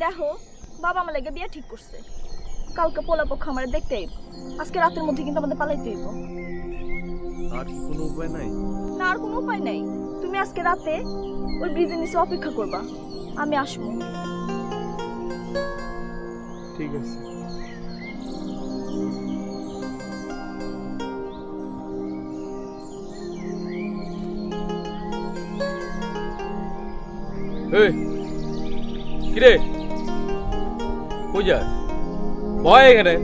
দেখো বাবা আমার লাগে বিয়ে ঠিক করছে, কালকে পোলাপক্ষ আমার দেখতে আইব। আজকে রাতের মধ্যে কিন্তু আমাদের পালাইতে হইব। আর কি কোনো উপায় নাই? না, আর কোনো উপায় নাই। তুমি আজকে রাতে ওই ব্রিজের নিচে অপেক্ষা করবা, আমি আসবো। ঠিক আছে। এই কিরে, কই যাস? বয় এখানে।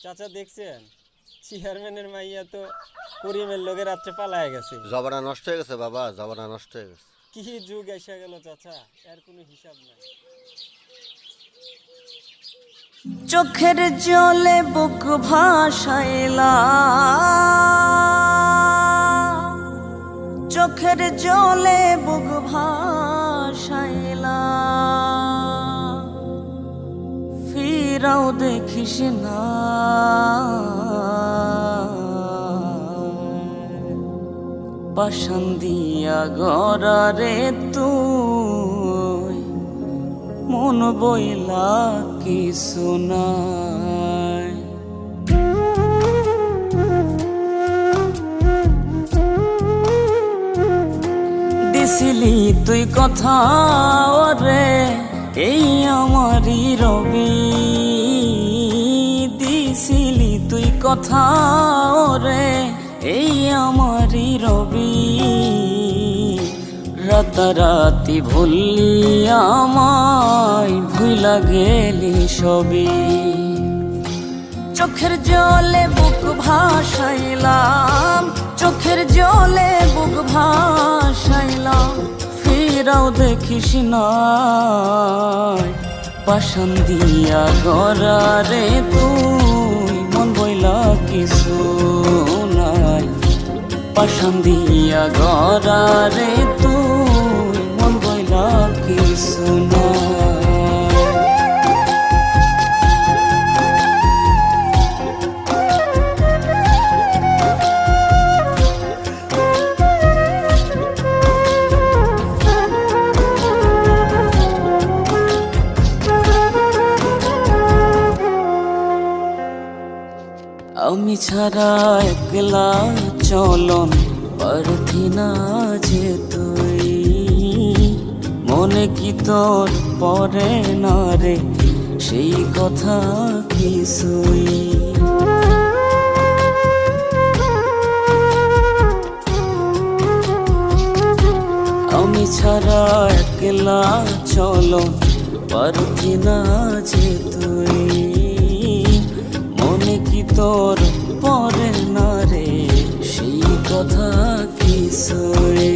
চাচা দেখছেন, চেয়ারম্যানের মাইয়া তো করিমের লোকের রাত্রে পালায় গেছে। জবানা নষ্ট হয়ে গেছে বাবা, জবানা নষ্ট হয়ে গেছে। কি যুগ এসে গেল চাচা, এর কোনো হিসাব নাই। চোখের জলে বুক ভাসাইলা, চোখের জলে বুক ভাসাইলা, ফিরাও দেখিস না। পাশান দিয়া গড়ারে তুই, মন বইলা কিছু নাই। দিছিলি তুই কথা ওরে, এই আমারই রবি। দিছিলি তুই কথা ওরে, এই আমারই রবি। রাতারাতি ভুললি আমায়, ভুলা গেলি সবই। চোখের জলে বুক ভাসাইলাম, চোখের জলে বুক ভাসাইলাম, ফিরাও দেখিস না। পাশান দিয়া গড়ারে তুই, মন বইলা কিছু নাই। পাশান দিয়া গড়ারে তুই, মন বইলা কিছু নাই। আমি ছাড়া একলা চলন পারতি না যে তুই, মনে কি তোর পরে না রে সেই কথা কিছুই। আমি ছাড়া একলা চলন পারতি না যে তুই, মনে কি তোর পরে না রে সেই কথা কিছুই।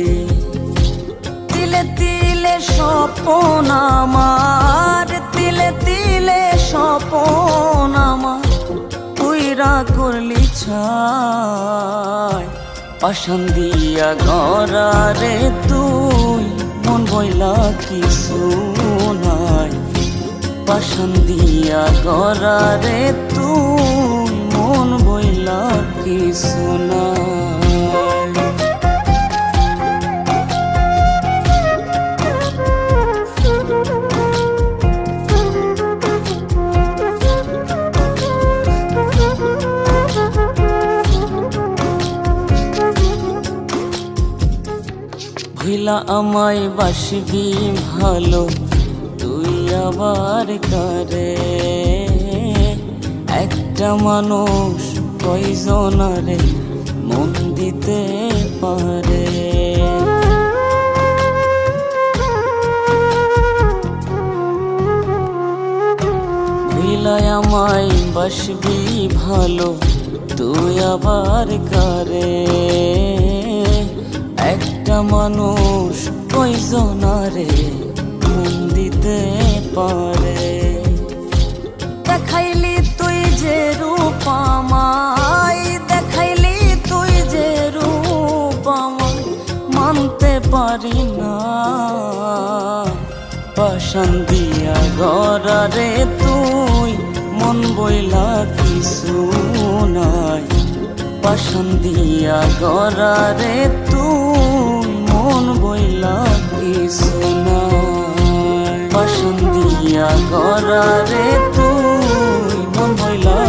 তিলে তিলে স্বপন আমার, তিলে তিলে স্বপন আমার, পুইরা করলি ছাই। পাশান দিয়া গড়ারে তুই, মন বইলা কিছু নাই। পাশান দিয়া গড়ারে তুই, মন বইলা কিছু নাই। ভুলা আমায় বাসবি ভালো, তুই আবার কারে। একটা মানুষ কয়জনারে মন দিতে পারে। ভুলায় আমায় বাসবি ভালো, তুই আবার কারে। একটা মানুষ কয়জনারে মন দিতে পারে। দেখাইলি তুই যে রূপ আমায়, দেখাইলি তুই যে রূপ আমায়, মানতে পারি না। পাশান দিয়া গড়ারে তুই, মন বইলা কিছু নাই। পাশান দিয়া গড়ারে তুই, মন বইলা কিছু নাই। পাশান দিয়া গড়ারে তুই, মন বইলা